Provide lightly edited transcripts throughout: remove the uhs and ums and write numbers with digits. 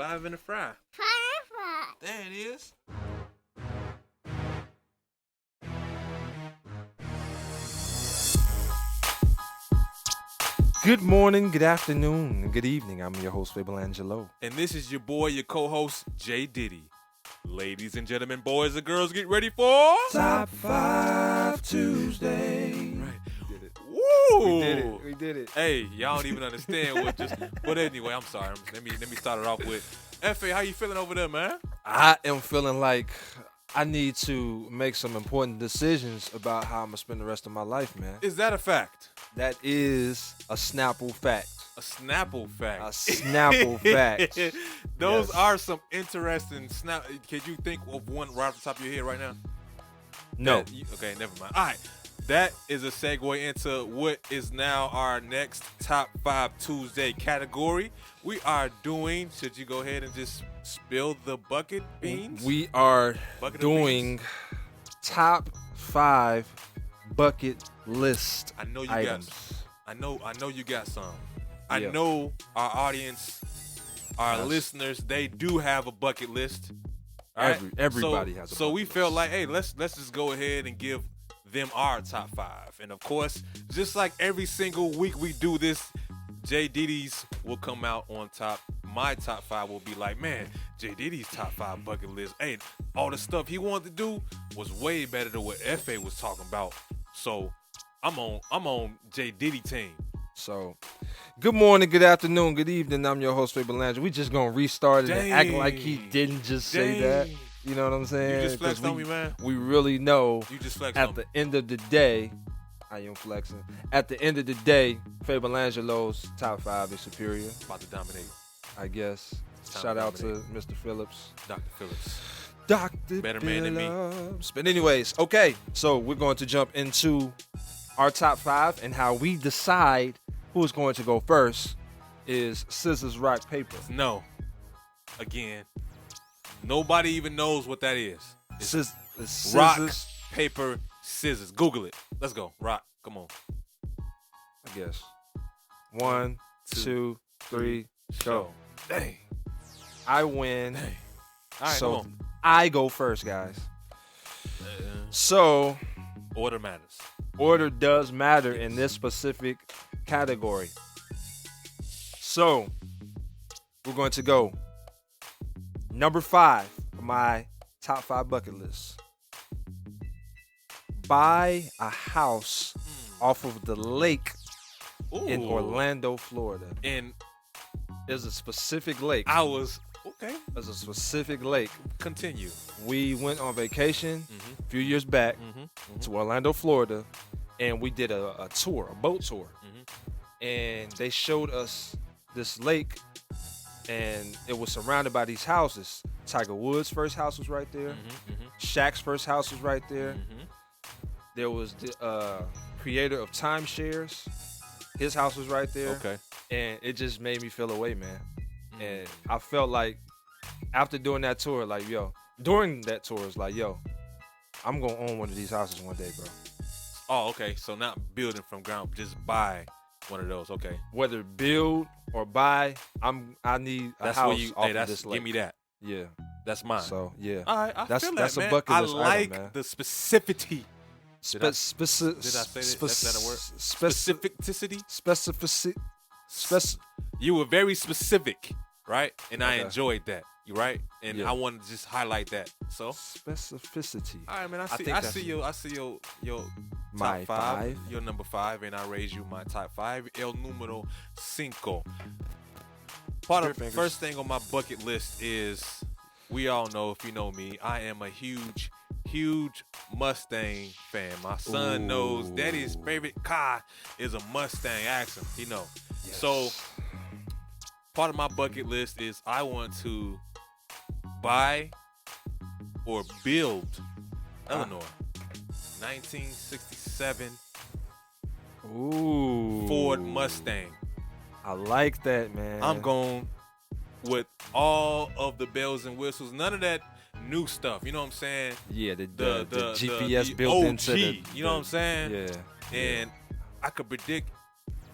5 in the fry. Firefly. There it is. Good morning, good afternoon, and good evening. I'm your host, Fable Angelo. And this is your boy, your co-host, J Diddy. Ladies and gentlemen, boys and girls, get ready for Top 5 Tuesday. Right. Did it. Woo! We did it. Hey, y'all don't even understand what just. But anyway, I'm sorry. Let me start it off with F.A. How you feeling over there, man? I am feeling like I need to make some important decisions about how I'm going to spend the rest of my life, man. Is that a fact? That is a Snapple fact. A Snapple fact. A Snapple fact. Those Yes. are some interesting snap. Can you think of one right off the top of your head right now? No. Okay, never mind. All right. That is a segue into what is now our next Top 5 Tuesday category. We are doing, should you go ahead and just spill the bucket beans? We are Bucket of doing top 5 bucket list I know you items. got. I know you got some. I Yeah. know our audience, our Yes. listeners, they do have a bucket list. All right? Everybody has a So bucket we list. felt like, hey, let's just go ahead and give them our top 5. And of course, just like every single week we do this, J Diddy's will come out on top. My top 5 will be like, man, J Diddy's top 5 bucket list. Hey, all the stuff he wanted to do was way better than what FA was talking about. So I'm on J Diddy team. So, good morning, good afternoon, good evening. I'm your host, Fable Landry. We just gonna restart it and act like he didn't just say that. Dang. You know what I'm saying? You just 'Cause flexed on me, man. We really know You just flexed at on the me. end of the day, I am flexing. At the end of the day, Fable Angelo's top 5 is superior, About to dominate. I guess. Time Shout to out to dominate. Mr. Phillips. Dr. Phillips. Dr. Better man than me. Phillips. But anyways, okay, so we're going to jump into our top 5 and how we decide who's going to go first is scissors, rock, paper. No. Again. Nobody even knows what that is. It's Scissors. rock, paper, scissors. Google it. Let's go. Rock. Come on. I guess. 1, 2, 3, go. Dang. I win. Dang. All right, So come I go first, guys. on. So Order matters. order does matter in this specific category. So we're going to go number 5 for my top 5 bucket list. Buy a house off of the lake in Ooh. Orlando, Florida. And There's a specific lake. I was, okay, There's a specific lake. continue. We went on vacation Mhm. a few years back Mm-hmm. to Orlando, Florida, and we did a tour, a boat tour. Mhm. And they showed us this lake, and it was surrounded by these houses. Tiger Woods' first house was right there. Mm-hmm. Shaq's first house was right there. Mm-hmm. There was the creator of timeshares. His house was right there. Okay. And it just made me feel away, man. Mm. And I felt like after doing that tour, like, yo, during that tour, it's like, yo, I'm going to own one of these houses one day, bro. Oh, okay. So not building from ground, just buy one of those. Okay. Whether build or buy, I need a That's house where you. off Hey, of that's this lake. give me that. Yeah. That's mine. So, yeah. All right, I That's- feel that's that, a man. bucket I list item, like man. the specificity. Did I say that? Is that a word? Specificity. Specific. You were very specific, right? And I Okay. enjoyed that. You right? And Yeah. I wanted to just highlight that. So, Specificity. all right, man. I think see that's your My top 5. 5. Your number 5, and I raise you my top 5. El número 5. Part of Spirit fingers. first thing on my bucket list is, we all know, if you know me, I am a huge Mustang fan. My son knows Daddy's favorite car is a Mustang. Ask him, he know. Yes. So part of my bucket list is I want to buy or build Eleanor 1967 Ooh. Ford Mustang. I like that, man. I'm going with all of the bells and whistles. None of that new stuff. You know what I'm saying? Yeah, the The GPS the built OG, into the. you know what I'm saying? Yeah. And I could predict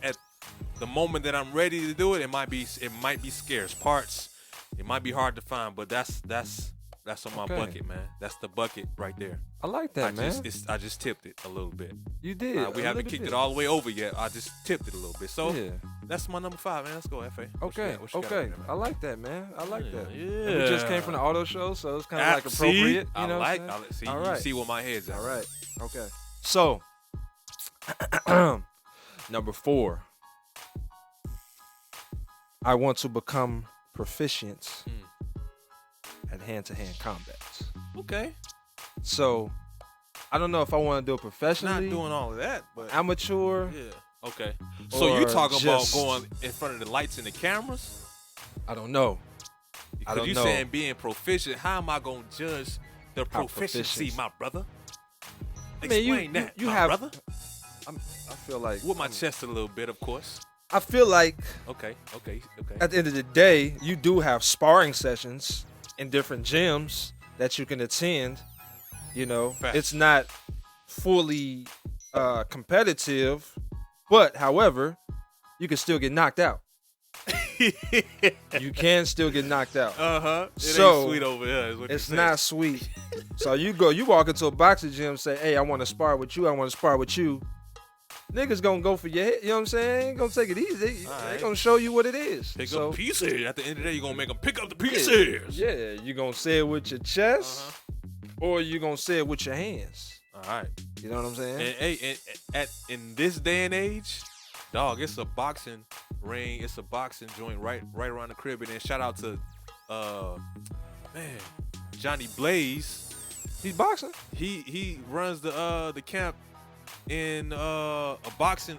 at the moment that I'm ready to do it, it might be scarce. Parts It might be hard to find, but that's on my Okay. bucket, man. That's the bucket right there. I like that, man. I just tipped it a little bit. You did. We a haven't little kicked bit. it all the way over yet. I just tipped it a little bit. So Yeah. that's my number 5, man. Let's go, FA. Okay. What you got Okay. up there, man? I like that, man. I like that. Yeah. And we just came from the auto show, so it's kind of like appropriate. See? You know I what I'm saying? see. All You right. see where my head's at. All right. Okay. So, number 4. I want to become proficient at hand-to-hand combat. Okay. So, I don't know if I want to do it Not professionally, doing all of that, but amateur. yeah. Okay. So Or you talking just- about going in front of the lights and the cameras? I don't know. I Because don't you know. saying being proficient, how am I going to judge the How proficiency, proficient? my brother? I mean, Explain that, you my have. brother. I feel like With my chest a little bit, of course. I feel like Okay. at the end of the day, you do have sparring sessions in different gyms that you can attend. You know, Facts. it's not fully competitive, but however, you can still get knocked out. You can still get knocked out. It So, ain't sweet over here. Is what It's you're not sweet. So you walk into a boxing gym and say, hey, I want to spar with you. I want to spar with you. Niggas gonna go for your head. You know what I'm saying? Ain't gonna take it easy. They Alright. gonna show you what it is. Pick So, up pieces. At the end of the day, you're going to make them pick up the yeah, pieces. yeah, you gonna say it with your chest, Uh-huh. or you gonna say it with your hands. All right. You know what I'm saying? And hey, in this day and age, dog, it's a boxing ring. It's a boxing joint right around the crib. And then shout out to, Johnny Blaze. He's boxing. He runs the camp in a boxing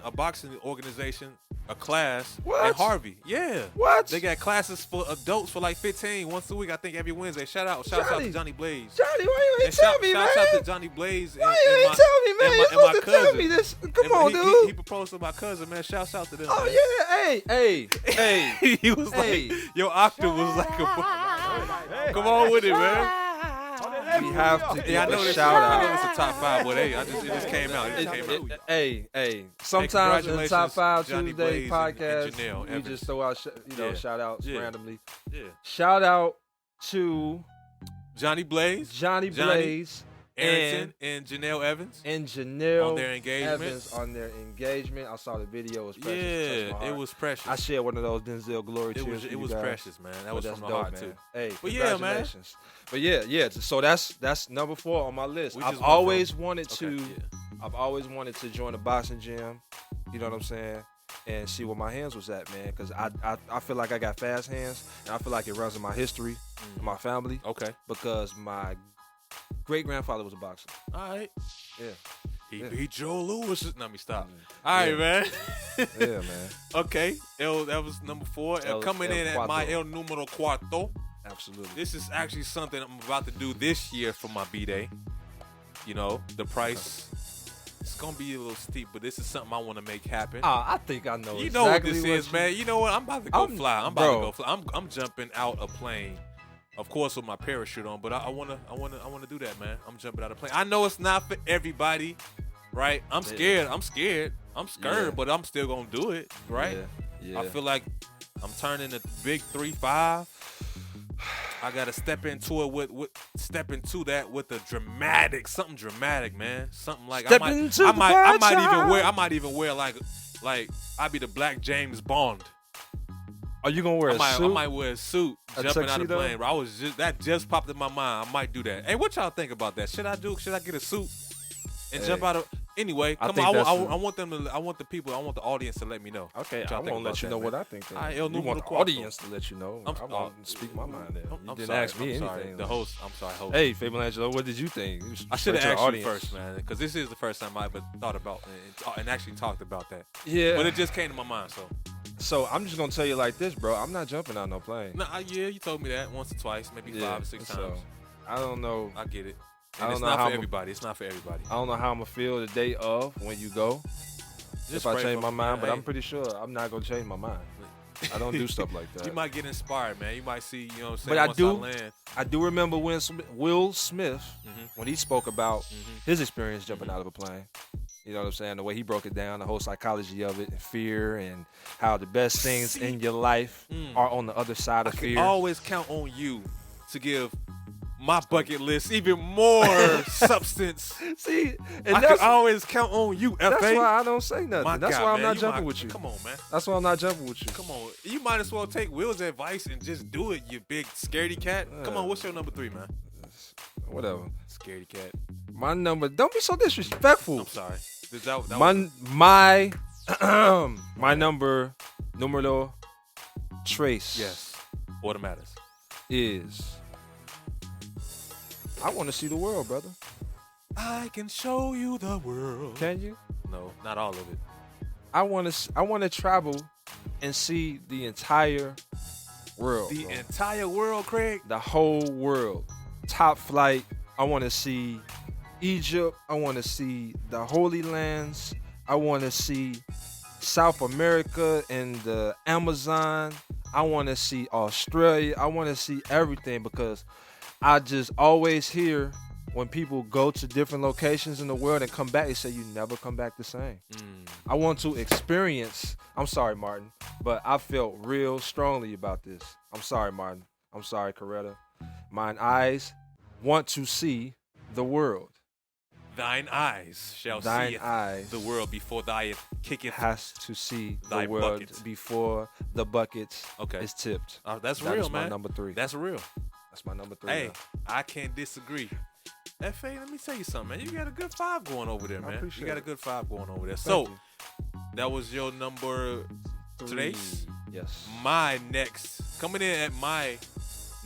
organization, a class What? in Harvey. Yeah. What? They got classes for adults for like 15 once a week. I think every Wednesday. Shout out Johnny. to Johnny Blaze. Johnny, why you ain't And tell me, shout man? out to Johnny Blaze. Why you ain't tell me, man? You're supposed to tell me this. Come on, dude. He proposed to my cousin, man. Shouts out to them. Oh man. yeah, hey. He was Hey. like, your octave was like a. Come on with it, man. We have to give Yeah, I know a this. shout I know out. this is a top 5, but hey, it just came out. It just came out. Hey. Sometimes in the top 5 Johnny Tuesday Blaze podcast, and Janelle we Evans. just throw out Yeah. shout outs Yeah. randomly. Yeah. Shout out to Johnny Blaze, Johnny Blaze Arrington, and Janelle Evans. and Janelle On their engagement. Evans on their engagement. I saw the video. It was precious. Yeah, Touched my it heart. was precious. I shared one of those Denzel Glory tears. for It you was guys. precious, man. That was That's from the dope, heart man. too. Hey, But yeah, man. congratulations. But yeah. So that's number 4 on my list. We I've just went always from- wanted to. Okay, yeah. I've always wanted to join a boxing gym. You know what I'm saying? And see where my hands was at, man. Because I feel like I got fast hands, and I feel like it runs in my history, in my family. Okay. Because my great grandfather was a boxer. All right. Yeah. He Yeah. beat Joe Louis. Let me stop. Yeah. All right, man. Yeah, man. Okay. That was number 4. Coming in at my El Numero Cuarto. Absolutely. This is actually something I'm about to do this year for my B-Day. You know, the price, it's going to be a little steep, but this is something I want to make happen. I think I know. You know what exactly this is, man. You know what? I'm about to go fly. I'm jumping out a plane. Of course, with my parachute on, but I wanna do that, man. I'm jumping out of plane. I know it's not for everybody, right? I'm scared. Yeah. But I'm still gonna do it, right? Yeah. I feel like I'm turning the big 3-5. I gotta step into it with something dramatic, man. Something like Step I into the might even wear like I'd be the Black James Bond. Are you gonna wear a I suit? might wear a suit, A jumping out of tuxedo? plane. Bro. That just popped in my mind. I might do that. Hey, what y'all think about that? Should I get a suit and jump out of? Anyway, I come think on. that's I want the audience to let me know. Okay, What I y'all think won't let about you that, know man? what I think. Then. All right, El You Numero want the Cuarto. audience to let you know. I want to speak my mind there. You didn't ask me anything. The host. I'm sorry, host. Hey, Fable Angelo, what did you think? I should have asked audience. you first, man, because this is the first time I ever thought about and actually talked about that. Yeah. But it just came to my mind, so. So I'm just gonna tell you like this, bro. I'm not jumping out no plane. Yeah, you told me that once or twice, maybe 5 or 6 so, times. I don't know. I get it. I And don't it's know not how for I'm- everybody. It's not for everybody. I don't know how I'm gonna feel the day of when you go. Just if I pray change for my me, mind, man. but Hey. I'm pretty sure I'm not gonna change my mind. I don't do stuff like that. You might get inspired, man. You might see, you know what I'm saying? But I once do. land. I do remember when Will Smith, Mhm. when he spoke about Mhm. his experience jumping out of a plane. You know what I'm saying? The way he broke it down, the whole psychology of it, and fear, and how the best things in your life are on the other side of I fear. can always count on you to give my bucket list even more substance. See, and I can always count on you, F.A. that's why I don't say nothing. My That's God, why I'm man, not jumping with you. Come on, man. That's why I'm not jumping with you. Come on. You might as well take Will's advice and just do it, you big scaredy cat. Come on, what's your number 3, man? Whatever. Scaredy cat. My number. Don't be so disrespectful. I'm sorry. That my number numero tres. Yes. What matters? Is I want to see the world, brother. I can show you the world. Can you? No, not all of it. I want to travel and see the entire world. The bro. entire world, Craig. The whole world. Top flight. I want to see Egypt. I want to see the Holy Lands. I want to see South America and the Amazon. I want to see Australia. I want to see everything because I just always hear when people go to different locations in the world and come back, they say you never come back the same. I want to experience. I'm sorry, Martin, but I felt real strongly about this. I'm sorry, Martin. I'm sorry, Coretta. Mine eyes want to see the world. Thine eyes shall Thine see eyes the world before thy kicketh. has to see Thy the world buckets. before the buckets Okay. is tipped. That's That real, is my man. number 3. That's real. That's my number 3. Hey, now. I can't disagree. F.A., let me tell you something, man. You got a good 5 going over there, I man. appreciate You got a it. good 5 going over there. Thank So, you. that was your number 3. 3. Yes. My next, coming in at my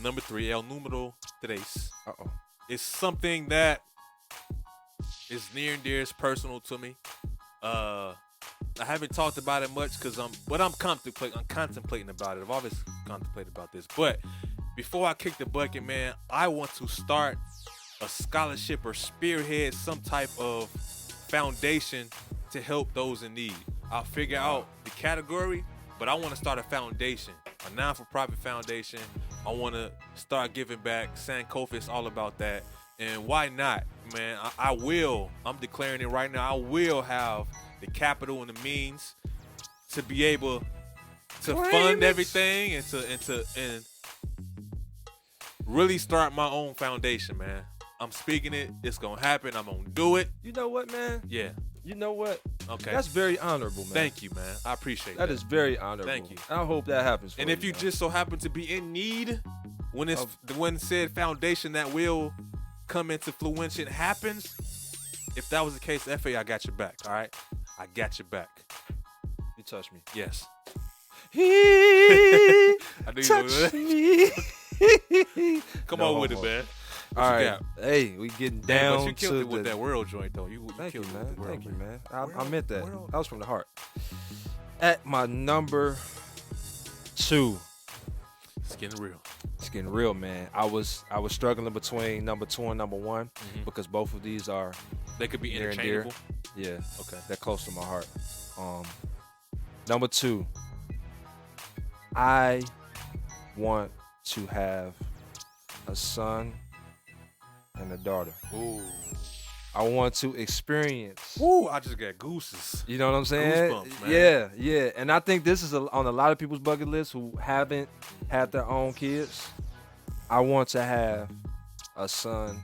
number 3, El Número 3, Uh-oh. is something that is near and dear, it's personal to me. I haven't talked about it much because I'm contemplating about it. I've always contemplated about this. But before I kick the bucket, man, I want to start a scholarship or spearhead some type of foundation to help those in need. I'll figure out the category, but I want to start a foundation, a non-for-profit foundation. I want to start giving back. Sankofa is all about that. And why not, man? I'm declaring it right now. I will have the capital and the means to be able to fund everything and really start my own foundation, man. I'm speaking it. It's gonna happen. I'm gonna do it. You know what, man? Yeah. You know what? Okay. That's very honorable, man. Thank you, man. I appreciate that. That is very honorable. Thank you. I hope that happens for And if you man. just so happen to be in need when said foundation that will come into fruition happens, if that was the case, F.A., I got your back, all right? I got your back. You touch me. Yes. He I knew you touched would. me. Come No on with it, homo. man. All What you right. got? Hey, we getting But down you killed to it with the... that world joint, though. You Thank you, killed it man. with the world, Thank you, man. I World, meant that. world. That was from the heart. At my number 2. It's getting real. It's getting real, man. I was struggling between number 2 and number 1 because both of these are They could be near and dear. interchangeable. Yeah, Okay. they're close to my heart. Number 2, I want to have a son and a daughter. Ooh. I want to experience. Ooh, I just got gooses. You know what I'm saying? Goosebumps, man. Yeah. And I think this is on a lot of people's bucket list who haven't had their own kids. I want to have a son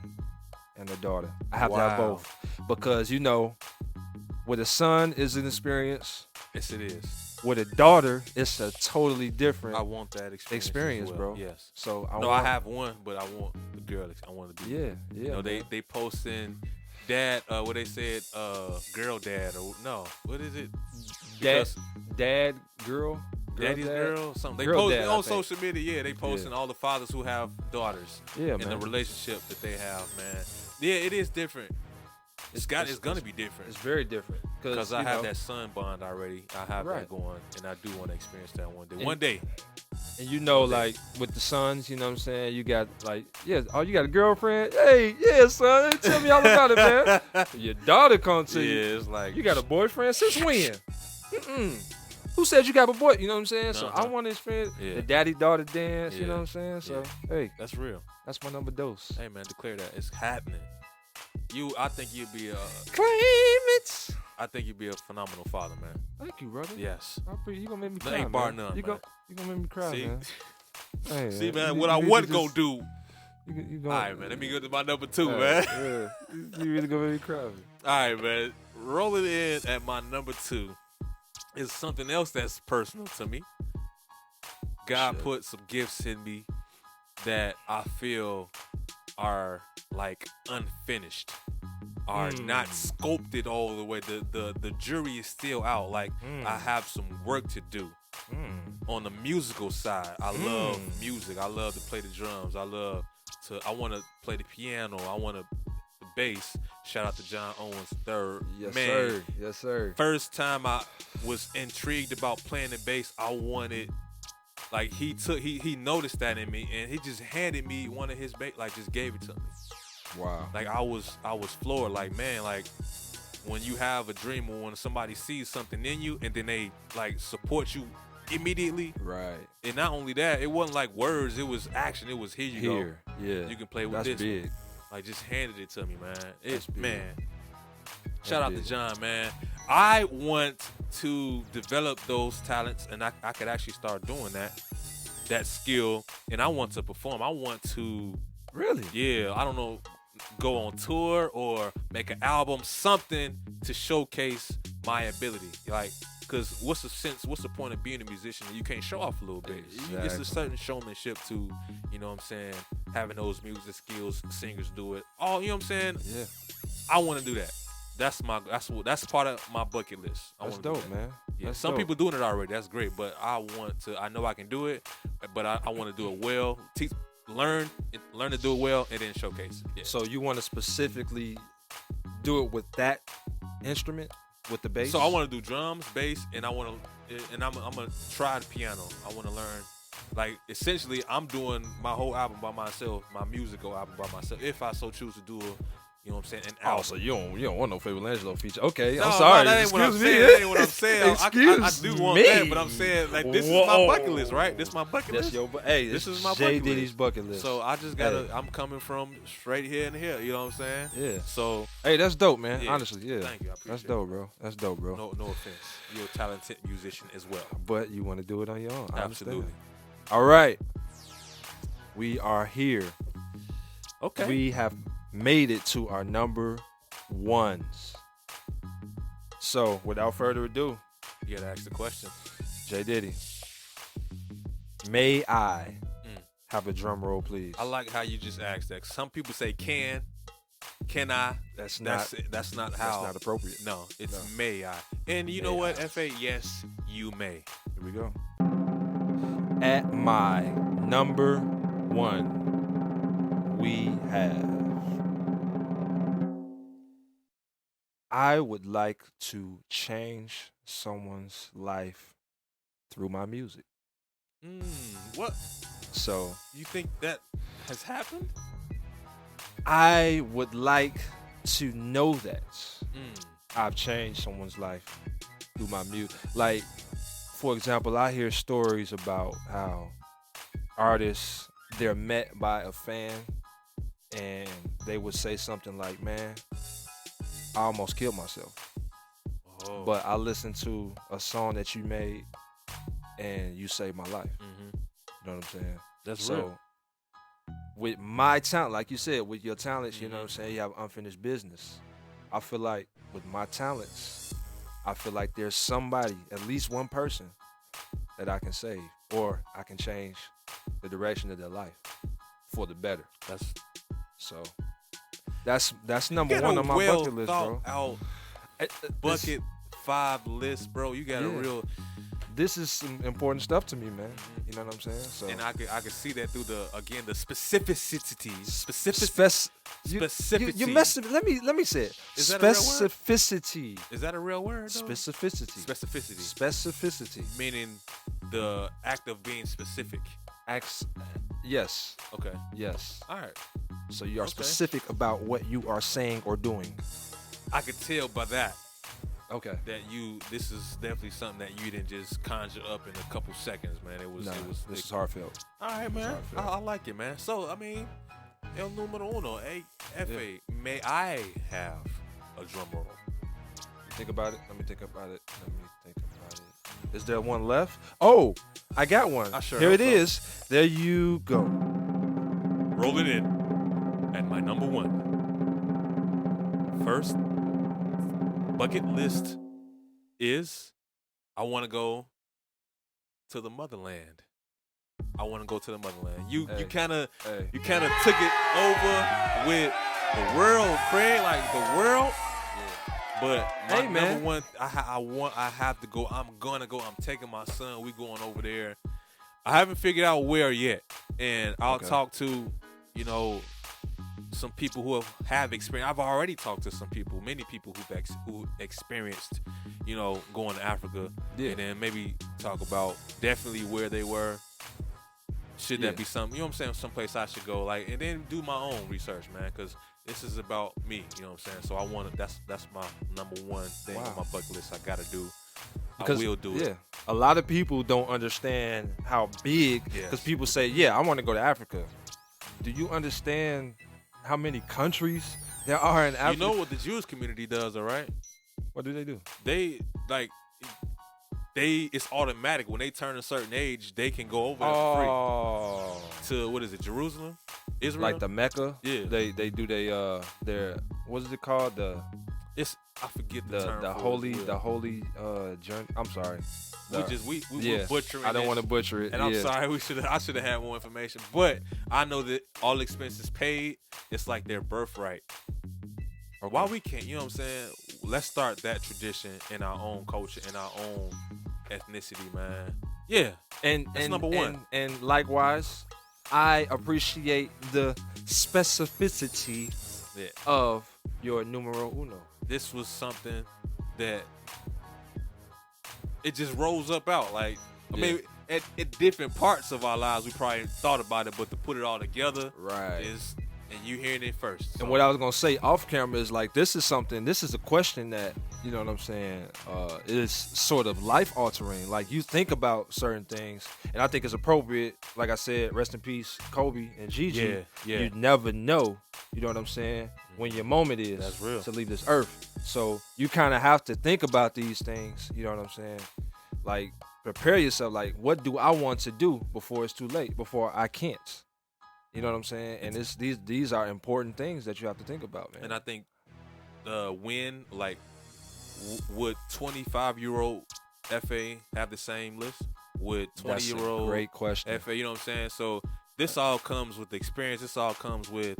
and a daughter. I have to have Wow. both because, you know, with a son is an experience. Yes, it is. With a daughter, it's a totally different I want that experience, experience, as well. bro. Yes. So I I have one, but I want the girl. I want to be. Yeah. You know, they posting dad. What they said, girl dad or no? What is it? Because dad, girl, daddy's dad? girl, something. They Girl posting dad, I on think. social media. Yeah, they posting all the fathers who have daughters. Yeah, and man. the relationship that they have, man. Yeah, it is different. It's gonna be different. It's very different Because I have that son bond already. I have Right. that going, and I do want to experience that one day. One day. And you know, like with the sons, you know what I'm saying? You got like, yeah, oh, you got a girlfriend? Hey, yeah, son, tell me all about it, man. Your daughter come to you. Yeah, it's like You got a boyfriend since when? Who said you got a boy? You know what I'm saying? So I Uh-huh. want to experience Yeah. the daddy-daughter dance. You Yeah. know what I'm saying? So hey, That's real. that's my number dose. Hey man, declare that it's happening. I think you'd be Claim it. I think you'd be a phenomenal father, man. Thank you, brother. Yes. You gonna make me There cry, ain't bar man. none, You man. gonna make me cry, See? man. Hey, See, man, you- what you I need wasn't to gonna just- do. You All right, man. Let me go to my number 2, yeah, man. Yeah. You really gonna make me cry, man. All right, man. Rolling in at my number 2 is something else that's personal to me. God Shit. put some gifts in me that I feel are like unfinished, are not sculpted all the way. The jury is still out. Like I have some work to do. On the musical side, I love music. I love to play the drums. I want to play the piano. I want to the bass. Shout out to John Owens III. Yes, Man, sir. Yes, sir. first time I was intrigued about playing the bass, I wanted, like he noticed that in me, and he just handed me one of his bass, like just gave it to me. Wow. Like I was floored. Like, man, like when you have a dream or when somebody sees something in you and then they like support you immediately. Right. And not only that, it wasn't like words, it was action. It was here you go. Yeah. You can play with That's this big. one. Like just handed it to me, man. It's big. man. That's Shout out big. to John, man. I want to develop those talents, and I could actually start doing that skill, and I want to perform. I want to, Really? yeah, I don't know, go on tour or make an album, something to showcase my ability. Like, because what's the point of being a musician if you can't show off a little bit? It's a Exactly. certain showmanship to, you know what I'm saying, having those music skills, singers do it. Oh, you know what I'm saying? Yeah. I want to do that. That's part of my bucket list. That's wanna do dope, that. man. Yeah, That's some dope. people doing it already. That's great, but I know I can do it, but I want to do it well. Learn to do it well, and then showcase it. Yeah. So you want to specifically do it with that instrument, with the bass? So I want to do drums, bass, and I'm gonna try the piano. I want to learn. Like essentially, I'm doing my whole album by myself, my musical album by myself. If I so choose to do you know what I'm saying, an album. Oh, so you don't want no Fable Angelo feature? Okay, No, I'm sorry. No, that ain't what I'm Excuse me. saying. That ain't what I'm saying. Excuse I do want me. that, but I'm saying like this is my bucket list, right? This is my bucket That's list. your hey. This is my Jay bucket Diddy's list. bucket list. So I just gotta. Hey. I'm coming from straight here and here. You know what I'm saying? Yeah. So Hey, that's dope, man. yeah. Honestly, yeah. Thank you. I appreciate That's dope, bro. That's dope, bro. No offense. You're a talented musician as well. But you want to do it on your own. I understand. Absolutely. All right. We are here. Okay. We have made it to our number ones. So, without further ado, You gotta ask the question. Jay Diddy, may I have a drum roll, please? I like how you just asked that. Some people say can I? That's not how. That's not appropriate. No, it's No. may I. And you know May what, I. FA? Yes, you may. Here we go. At my number one, we have. I would like to change someone's life through my music. What? So You think that has happened? I would like to know that I've changed someone's life through my music. Like, for example, I hear stories about how artists, they're met by a fan and they would say something like, man, I almost killed myself. Oh. But I listened to a song that you made and you saved my life. Mhm. You know what I'm saying? That's So real. with my talent, like you said, with your talents, you know what I'm Mhm. saying, you have unfinished business. I feel like with my talents, I feel like there's somebody, at least one person, that I can save or I can change the direction of their life for the better. That's So that's number got one a on my well bucket list, thought bro. out This- bucket 5 list, bro. You got a Yeah. real, This is some important stuff to me, man. You know what I'm saying? So and I could see that through the specificities. You messing. Let me say it. Is that a real word? Specificity. Is that a real word? Though? Specificity. Specificity. Specificity. Meaning the act of being specific. Yes. Okay. Yes. All right. So you are Okay. specific about what you are saying or doing. I could tell by that Okay. that this is definitely something that you didn't just conjure up in a couple seconds, man. It was. This is heartfelt. All right, man. Sorry, Phil. I like it, man. So, I mean, el número uno, FA, may I have a drum roll? think about it. Is there one left? Oh, I got one. I sure Here hope it so. is. There you go. Rolling in at my number one. First bucket list is I want to go to the motherland. I want to go to the motherland. You kind of Hey. you kind of took it over with the world, Craig, like the world. But my Hey, man. number one, I have to go. I'm gonna go. I'm taking my son. We going over there. I haven't figured out where yet, and I'll talk to, some people who have experience. I've already talked to some people, many people who experienced, going to Africa, and then maybe talk about definitely where they were. Should that be something? You know what I'm saying? Someplace I should go, and then do my own research, man, because this is about me. You know what I'm saying? So I want to. That's my number one thing on my bucket list. I gotta do. I will do it. Yeah, a lot of people don't understand how big. Because people say, "Yeah, I want to go to Africa." Do you understand how many countries there are in Africa? You know what the Jewish community does, all right? What do they do? It's automatic. When they turn a certain age, they can go over there for free. To, what is it, Jerusalem? Israel? Like the Mecca? Yeah. They do their what is it called? I forget the term. The holy journey. I'm sorry. We were butchering. I don't want to butcher it. And I'm sorry. I should have had more information. But I know that all expenses paid. It's like their birthright. Okay. Why we can't? You know what I'm saying? Let's start that tradition in our own culture, in our own ethnicity, man. Yeah. And that's number one. And likewise, I appreciate the specificity of your numero uno. This was something that it just rose up out. I mean, at different parts of our lives, we probably thought about it, but to put it all together, and you hearing it first. So. And what I was gonna say off camera is this is a question that, you know what I'm saying, is sort of life altering. Like, you think about certain things, and I think it's appropriate. Like I said, rest in peace, Kobe and Gigi. Yeah. You never know, you know what I'm saying, when your moment is That's real. to leave this earth. So you kind of have to think about these things, you know what I'm saying? Like, prepare yourself. Like, what do I want to do before it's too late, before I can't? You know what I'm saying? And these are important things that you have to think about, man. And I think would 25-year-old FA have the same list? Would 20-year-old That's a great question. FA, you know what I'm saying? So this all comes with experience. This all comes with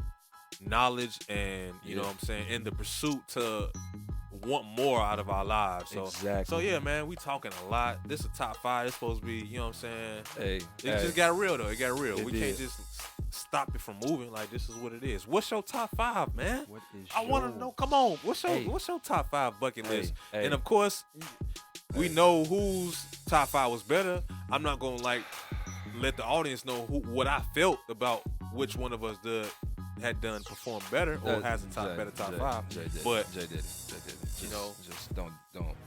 knowledge and, you know what I'm saying, in the pursuit to want more out of our lives. So, exactly. So yeah, man, we talking a lot. This is a top 5. It's supposed to be, you know what I'm saying? It just got real, though. It got real. We can't just stop it from moving. Like, this is what it is. What's your top 5, man? I want to know. Come on. What's your top 5 bucket list? And of course, we know whose top 5 was better. I'm not gonna let the audience know what I felt about which one of us had done performed better or has a better top 5. But Jay did it. You know, just don't.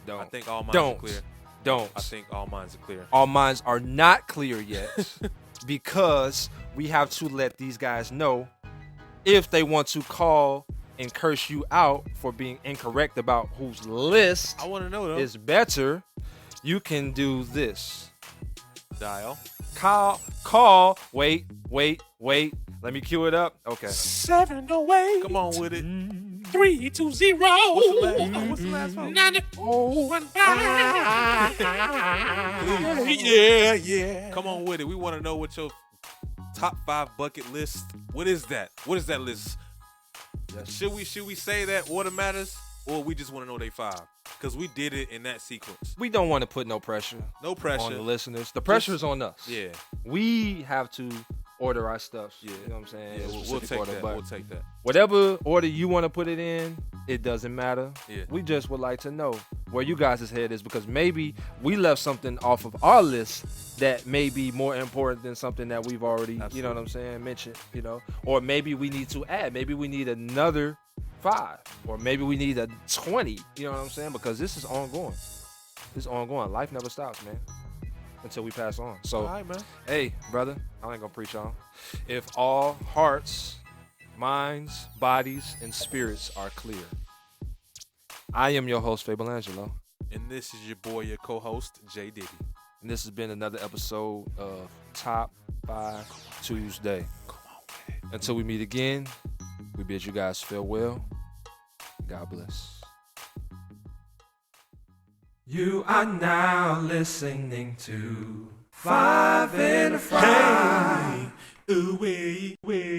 I think all minds are clear. Don't. I think all minds are clear. All minds are not clear yet because we have to let these guys know if they want to call and curse you out for being incorrect about whose list I want to know, though. is better. You can do this. Dial. Call. Wait. Let me cue it up. Okay. 708. Come on with it. 320. What's the last one? 9415. Yeah. Come on with it. We want to know what your top 5 bucket list. What is that? What is that list? Yes. Should we say that order matters, or we just want to know they 5? Because we did it in that sequence. We don't want to put no pressure. No pressure on the listeners. The pressure is on us. Yeah. We have to order our stuff. Yeah. You know what I'm saying? Yeah, we'll take that. We'll take that. Whatever order you want to put it in, it doesn't matter. Yeah. We just would like to know where you guys' head is, because maybe we left something off of our list that may be more important than something that we've already, Absolutely. you know what I'm saying, mentioned, or maybe we need to add. Maybe we need another 5, or maybe we need a 20, you know what I'm saying? Because this is ongoing. This is ongoing. Life never stops, man, until we pass on. So, all right, man. Hey, brother, I ain't gonna preach on. If all hearts, minds, bodies, and spirits are clear, I am your host, Fable Angelo. And this is your boy, your co-host, J Diddy. And this has been another episode of Top 5 Tuesday. Come on with it. Until we meet again, we bid you guys farewell. God bless. You are now listening to 5 in a Fry. Ooh, wee, wee.